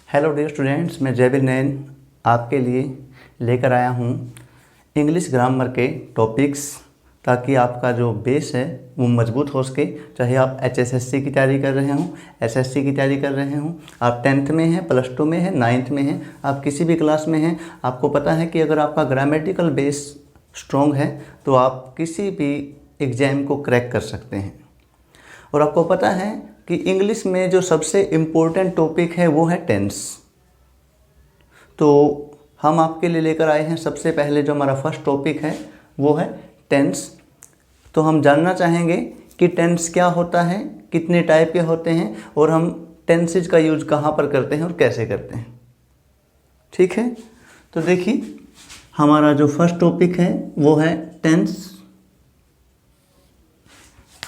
Hello dear students, मैं जयवीर नैन आपके लिए लेकर आया हूँ इंग्लिश ग्रामर के टॉपिक्स, ताकि आपका जो बेस है वो मजबूत हो सके। चाहे आप HSSC की तैयारी कर रहे हों, SSC की तैयारी कर रहे हों, आप 10th में हैं, +2 में हैं, 9th में हैं, आप किसी भी क्लास में हैं, आपको पता है कि अगर आपका ग्रामेटिकल बेस स्ट्रॉन्ग है तो आप किसी भी एग्ज़ाम को क्रैक कर सकते हैं। और आपको पता है कि इंग्लिश में जो सबसे इम्पोर्टेंट टॉपिक है वो है टेंस। तो हम आपके लिए लेकर आए हैं सबसे पहले जो हमारा फर्स्ट टॉपिक है वो है टेंस। तो हम जानना चाहेंगे कि टेंस क्या होता है, कितने टाइप के होते हैं और हम टेंसेज का यूज कहाँ पर करते हैं और कैसे करते हैं। ठीक है, तो देखिए हमारा जो फर्स्ट टॉपिक है वो है टेंस।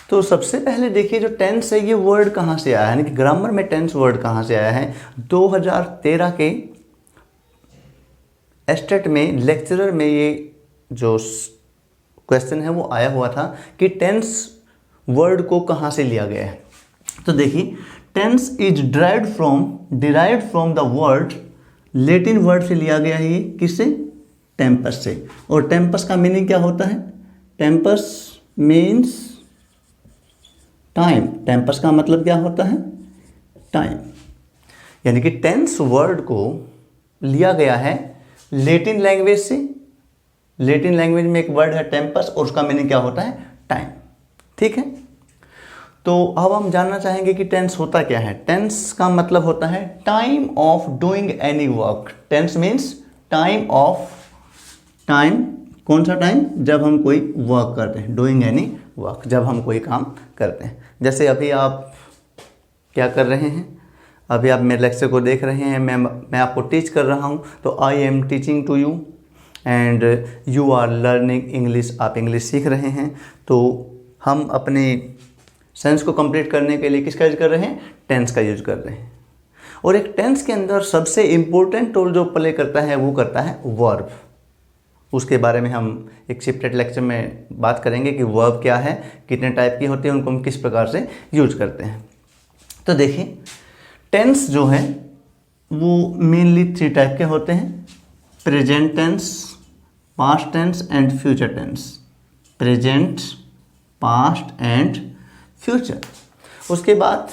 तो सबसे पहले देखिए जो टेंस है ये वर्ड कहाँ से आया है, यानी कि ग्रामर में टेंस वर्ड कहाँ से आया है। 2013 के एस्टेट में लेक्चरर में ये जो क्वेश्चन है वो आया हुआ था कि टेंस वर्ड को कहाँ से लिया गया है। तो देखिए tense is derived from the word, Latin word से लिया गया है। ये किससे? टेम्पस से। और टेम्पस का मीनिंग क्या होता है? Tempest means time. टेम्पस का मतलब क्या होता है? टाइम। यानी कि टेंस वर्ड को लिया गया है लैटिन लैंग्वेज से। लैटिन लैंग्वेज में एक वर्ड है टेम्पस और उसका मीनिंग क्या होता है? टाइम। ठीक है, तो अब हम जानना चाहेंगे कि टेंस होता क्या है। टेंस का मतलब होता है time of doing any work. Tense means time of, time कौन सा टाइम? जब हम कोई वर्क करते हैं, डूइंग एनी वर्क, जब हम कोई काम करते हैं। जैसे अभी आप क्या कर रहे हैं, अभी आप मेरे लेक्चर को देख रहे हैं, मैं आपको टीच कर रहा हूँ, तो I am teaching to you and you are learning English. आप इंग्लिश सीख रहे हैं। तो हम अपने सेंस को कंप्लीट करने के लिए किसका यूज कर रहे हैं? टेंस का यूज कर रहे हैं। और एक टेंस के अंदर सबसे इम्पोर्टेंट रोल जो प्ले करता है वो करता है वर्ब। उसके बारे में हम एक सेपरेट लेक्चर में बात करेंगे कि वर्ब क्या है, कितने टाइप की होती है, उनको हम किस प्रकार से यूज करते हैं। तो देखिए टेंस जो है वो मेनली 3 टाइप के होते हैं: present tense, past tense and future tense. Present, past and future. उसके बाद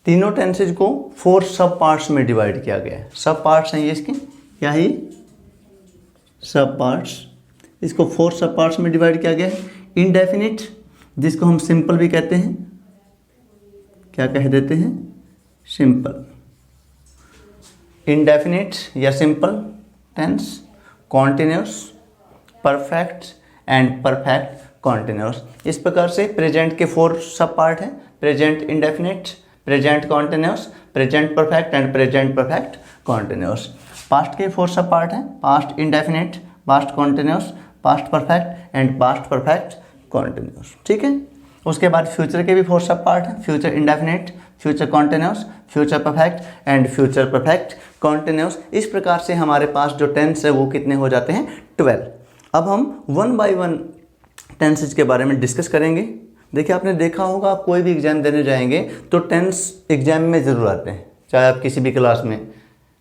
तीनों टेंसेज को 4 सब पार्ट्स में डिवाइड किया गया है। सब पार्ट्स हैं ये इसके, क्या है? सब पार्ट्स। इसको 4 सब पार्ट्स में डिवाइड किया गया है। इनडेफिनिट, जिसको हम सिंपल भी कहते हैं, क्या कह देते हैं? सिंपल। इनडेफिनिट या simple tense, continuous, perfect and perfect continuous. इस प्रकार से प्रेजेंट के 4 सब पार्ट हैं: present indefinite, present continuous, present perfect and present perfect continuous. Past के 4 सब पार्ट हैं: past indefinite, past continuous, past perfect and past perfect continuous. ठीक है, उसके बाद फ्यूचर के भी 4 सब पार्ट हैं: future indefinite, future continuous, future perfect and future perfect continuous. इस प्रकार से हमारे पास जो टेंस है वो कितने हो जाते हैं? 12। अब हम 1 बाय 1 टेंसेज के बारे में डिस्कस करेंगे। देखिए आपने देखा होगा, आप कोई भी एग्जाम देने जाएंगे तो टेंस एग्जाम में ज़रूर आते हैं। चाहे आप किसी भी क्लास में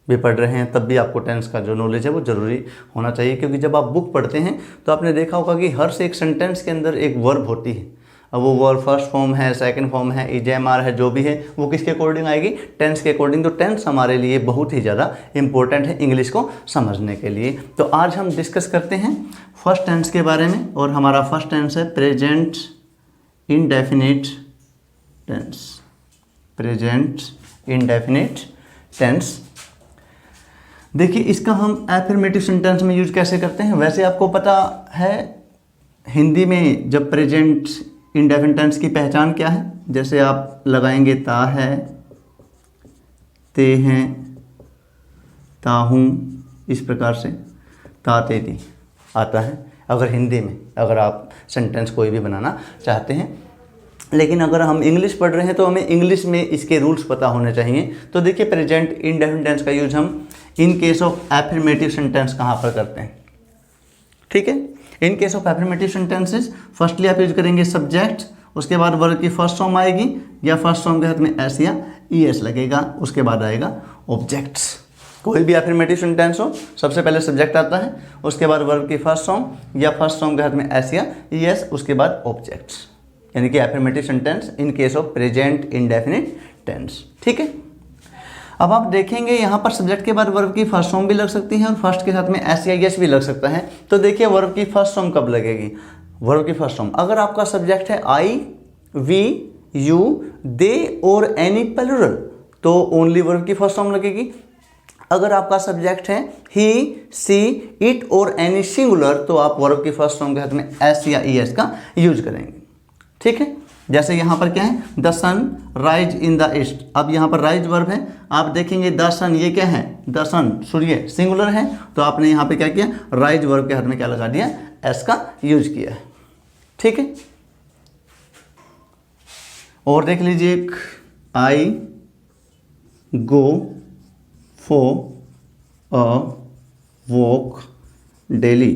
भी पढ़ रहे हैं तब भी आपको टेंस का जो नॉलेज है वो ज़रूरी होना चाहिए, क्योंकि जब आप बुक पढ़ते हैं तो आपने देखा होगा कि हर से एक सेंटेंस के अंदर एक वर्ब होती है। अब वो वर्ब फर्स्ट फॉर्म है, सेकंड फॉर्म है, EJMR है, जो भी है वो किसके अकॉर्डिंग आएगी? टेंस के अकॉर्डिंग। तो टेंस हमारे लिए बहुत ही ज़्यादा इंपॉर्टेंट है इंग्लिश को समझने के लिए। तो आज हम डिस्कस करते हैं फर्स्ट टेंस के बारे में, और हमारा फर्स्ट टेंस है present indefinite tense. Present indefinite tense. देखिए इसका हम एफर्मेटिव सेंटेंस में यूज कैसे करते हैं। वैसे आपको पता है हिंदी में जब प्रेजेंट इंडेफिनिट टेंस की पहचान क्या है, जैसे आप लगाएंगे ता है, ते हैं, ता हूँ, इस प्रकार से ता ते ती आता है अगर हिंदी में, अगर आप सेंटेंस कोई भी बनाना चाहते हैं। लेकिन अगर हम इंग्लिश पढ़ रहे हैं तो हमें इंग्लिश में इसके रूल्स पता होने चाहिए। तो देखिए प्रेजेंट इंडेफिनिट टेंस का यूज हम इन केस ऑफ एफर्मेटिव सेंटेंस कहाँ पर करते हैं? ठीक है, इन case of affirmative sentences firstly आप यूज करेंगे सब्जेक्ट, उसके बाद वर्ब की फर्स्ट फॉर्म आएगी या फर्स्ट फॉर्म के साथ में एस या ES लगेगा, उसके बाद आएगा ऑब्जेक्ट्स। कोई भी अफर्मेटिव सेंटेंस हो, सबसे पहले सब्जेक्ट आता है, उसके बाद वर्ब की फर्स्ट फॉर्म या फर्स्ट फॉर्म के हाथ में एस या ईएस, उसके बाद ऑब्जेक्ट्स, यानी कि affirmative sentence in case of present indefinite tense. ठीक है, अब आप देखेंगे यहाँ पर सब्जेक्ट के बाद वर्ब की फर्स्ट फॉर्म भी लग सकती है और फर्स्ट के साथ में एस या एस भी लग सकता है। तो देखिए वर्ब की फर्स्ट फॉर्म कब लगेगी। वर्ब की फर्स्ट फॉर्म, अगर आपका सब्जेक्ट है आई, वी, यू, दे और एनी प्लूरल तो ओनली वर्ब की फर्स्ट फॉर्म लगेगी। अगर आपका सब्जेक्ट है ही, सी, इट और एनी सिंगुलर तो आप वर्ब की फर्स्ट फॉर्म के साथ में एस या ई एस का यूज करेंगे। ठीक है, जैसे यहाँ पर क्या है, the sun rise in the east. अब यहाँ पर राइज वर्ब है, आप देखेंगे द सन, ये क्या है, द सन सूर्य सिंगुलर है, तो आपने यहाँ पे क्या किया, राइज वर्ब के हाथ में क्या लगा दिया, एस का यूज किया है। ठीक है, और देख लीजिए एक, I go for a walk daily.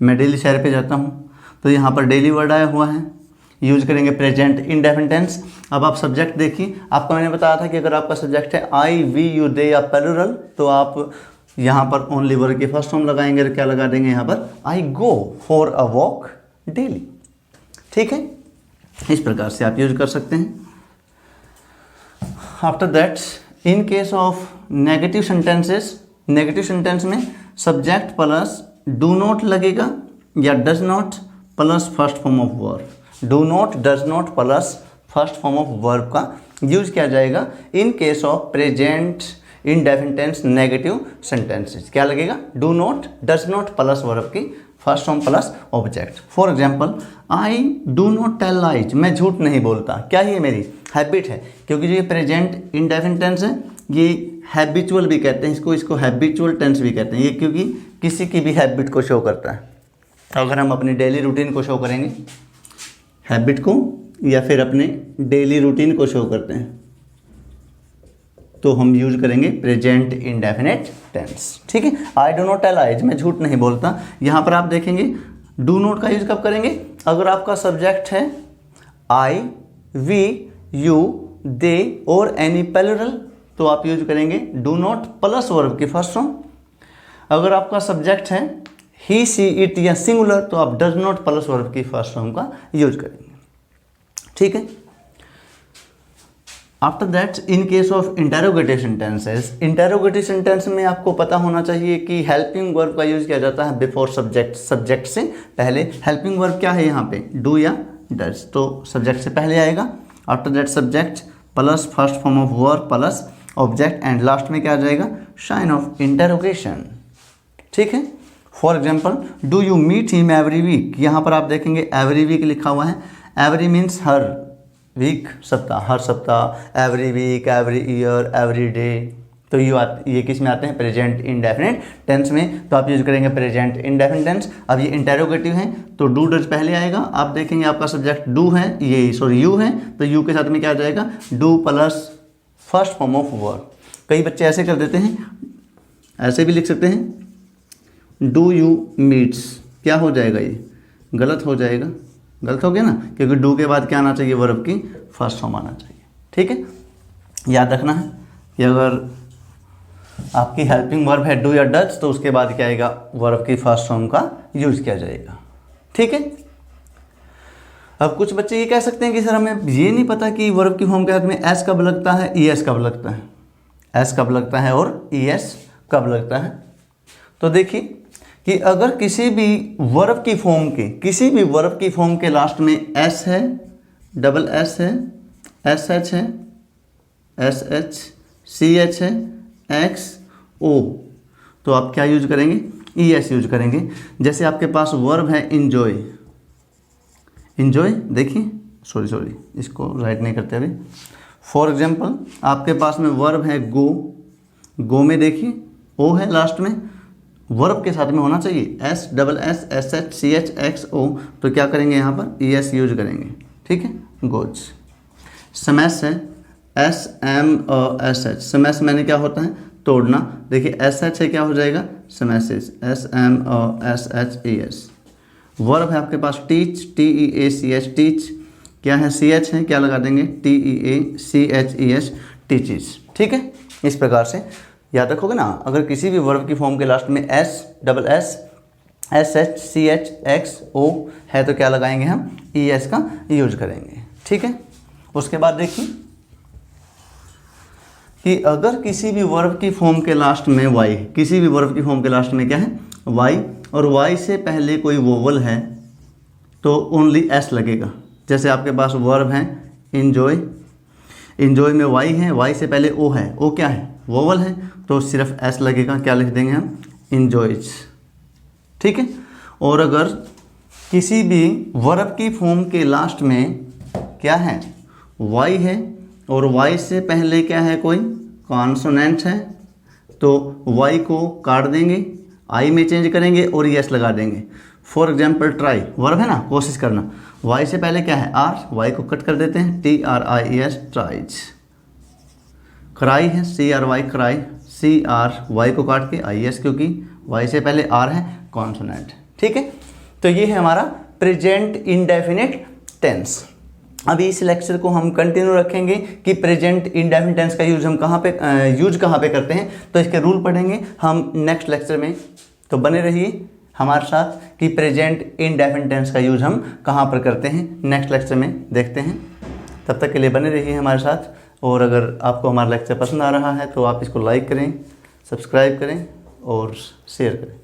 मैं डेली सैर पे जाता हूँ, तो यहाँ पर डेली वर्ड आया हुआ है, यूज करेंगे प्रेजेंट इंडेफिनिट टेंस। अब आप सब्जेक्ट देखिए, आपको मैंने बताया था कि अगर आपका सब्जेक्ट है आई, वी, यू, दे या प्लूरल तो आप यहाँ पर ओनली वर्ब की फर्स्ट फॉर्म लगाएंगे, तो क्या लगा देंगे यहाँ पर, I go for a walk daily. ठीक है, इस प्रकार से आप यूज कर सकते हैं। After that, in case of negative sentences, negative sentence में सब्जेक्ट प्लस डू नॉट लगेगा या does not plus first form of verb. Do not, does not plus first form of verb का यूज किया जाएगा in case of present indefinite tense negative sentences. क्या लगेगा, do not, does not plus verb की first form plus object. For example, I do not tell lies, मैं झूठ नहीं बोलता। क्या ये मेरी हैबिट है, क्योंकि जो ये प्रेजेंट इंडेफिनिट टेंस है ये हैबिचुअल भी कहते हैं इसको हैबिचुअल टेंस भी कहते हैं, ये क्योंकि किसी की भी हैबिट को शो करता है। अगर हम अपनी डेली रूटीन को शो करेंगे, हैबिट को या फिर अपने डेली रूटीन को शो करते हैं, तो हम यूज करेंगे प्रेजेंट इंडेफिनिट टेंस। ठीक है, I do not tell lies, मैं झूठ नहीं बोलता। यहाँ पर आप देखेंगे डू नॉट का यूज कब करेंगे, अगर आपका सब्जेक्ट है आई, वी, यू, दे और एनी प्लूरल तो आप यूज करेंगे डू नॉट प्लस वर्ब की फर्स्ट फॉर्म। अगर आपका सब्जेक्ट है ही, सी, इट या सिंगुलर तो आप डज नॉट प्लस वर्ब की फर्स्ट फॉर्म का यूज करेंगे। ठीक है, after that, in case of interrogative sentences, interrogative sentence में आपको पता होना चाहिए कि हेल्पिंग वर्ब का यूज किया जाता है बिफोर सब्जेक्ट। सब्जेक्ट से पहले हेल्पिंग वर्ब क्या है यहाँ पे, डू या डज, तो सब्जेक्ट से पहले आएगा। After that subject plus first form of verb plus object and last में क्या आ जाएगा, साइन ऑफ इंटेरोगेशन। ठीक है, for example, do you meet him every week. यहाँ पर आप देखेंगे एवरी वीक लिखा हुआ है, एवरी मीन्स हर, वीक सप्ताह, हर सप्ताह, every week, every year, every day. तो ये किस में आते हैं, प्रेजेंट इंडेफिनिट टेंस में, तो आप यूज करेंगे प्रेजेंट इंडेफिनिट टेंस। अब ये इंटेरोगेटिव है तो डू डज पहले आएगा। आप देखेंगे आपका सब्जेक्ट डू है, ये सॉरी यू है, तो यू के साथ में क्या आ जाएगा, do plus first form of verb. कई बच्चे ऐसे कर देते हैं, ऐसे भी लिख सकते हैं, डू यू मीट्स, क्या हो जाएगा, ये गलत हो जाएगा, गलत हो गया ना, क्योंकि डू के बाद क्या आना चाहिए, वर्ब की फर्स्ट फॉर्म आना चाहिए। ठीक है, याद रखना है कि अगर आपकी हेल्पिंग वर्ब है डू या डज तो उसके बाद क्या आएगा, वर्ब की फर्स्ट फॉर्म का यूज किया जाएगा। ठीक है, अब कुछ बच्चे ये कह सकते हैं कि सर हमें ये नहीं पता कि वर्ब की फॉर्म के हाथ में एस कब लगता है, ई एस कब लगता है, एस कब लगता है और ई एस कब लगता है। तो देखिए कि अगर किसी भी वर्ब की फॉर्म के, किसी भी वर्ब की फॉर्म के लास्ट में एस है, डबल एस है, एस एच है, एस एच, सी एच है, एक्स ओ, तो आप क्या यूज करेंगे, ई एस यूज करेंगे। जैसे आपके पास वर्ब है इंजॉय, इंजॉय देखिए, सॉरी इसको राइट नहीं करते अभी। फॉर एग्जाम्पल, आपके पास में वर्ब है गो, गो में देखिए ओ है लास्ट में, वर्ब के साथ में होना चाहिए S, double S, S H, C H, X O, तो क्या करेंगे यहाँ पर, ई एस यूज करेंगे। ठीक है, गोज। स्मैश है S M S H, smash मैंने क्या होता है, तोड़ना। देखिए एस एच है, क्या हो जाएगा, smashes, S M S H E S. Verb है आपके पास teach, T E A C H, teach, क्या है, सी एच है, क्या लगा देंगे, T E A C H E H, teaches. ठीक है, इस प्रकार से याद रखोगे ना। अगर किसी भी वर्ब की फॉर्म के लास्ट में S, double S, S H, C H, X, O है तो क्या लगाएंगे हम, ई एस का यूज करेंगे। ठीक है। उसके बाद देखिए कि अगर किसी भी वर्ब की फॉर्म के लास्ट में वाई, किसी भी वर्ब की फॉर्म के लास्ट में क्या है, वाई, और वाई से पहले कोई वोवल है तो ओनली एस लगेगा। जैसे आपके पास वर्ब है इंजॉय, इंजॉय में वाई है, वाई से पहले ओ है, ओ क्या है, वोवल है, तो सिर्फ एस लगेगा। क्या लिख देंगे हम, इंजॉयज। ठीक है। और अगर किसी भी वर्ब की फॉर्म के लास्ट में क्या है, वाई है, और वाई से पहले क्या है, कोई कॉन्सोनेंट है, तो वाई को काट देंगे, आई में चेंज करेंगे और यस लगा देंगे। फॉर एग्जाम्पल ट्राई, वर्ब है ना, कोशिश करना, वाई से पहले क्या है, आर, वाई को कट कर देते हैं, T R I S, tries. Cry है, C R Y, cry, C R, Y को काट के आई एस, क्योंकि वाई से पहले आर है, कॉन्सोनेंट। ठीक है। तो ये है हमारा प्रेजेंट इंडेफिनिट टेंस। अभी इस लेक्चर को हम कंटिन्यू रखेंगे कि प्रेजेंट इंडेफिनिट टेंस का यूज हम कहाँ पे करते हैं, तो इसके रूल पढ़ेंगे हम नेक्स्ट लेक्चर में। तो बने रहिए हमारे साथ कि प्रेजेंट इंडेफिनिट टेंस का यूज हम कहाँ पर करते हैं, नेक्स्ट लेक्चर में देखते हैं। तब तक के लिए बने रहिए हमारे साथ। और अगर आपको हमारा लेक्चर पसंद आ रहा है तो आप इसको लाइक करें, सब्सक्राइब करें और शेयर करें।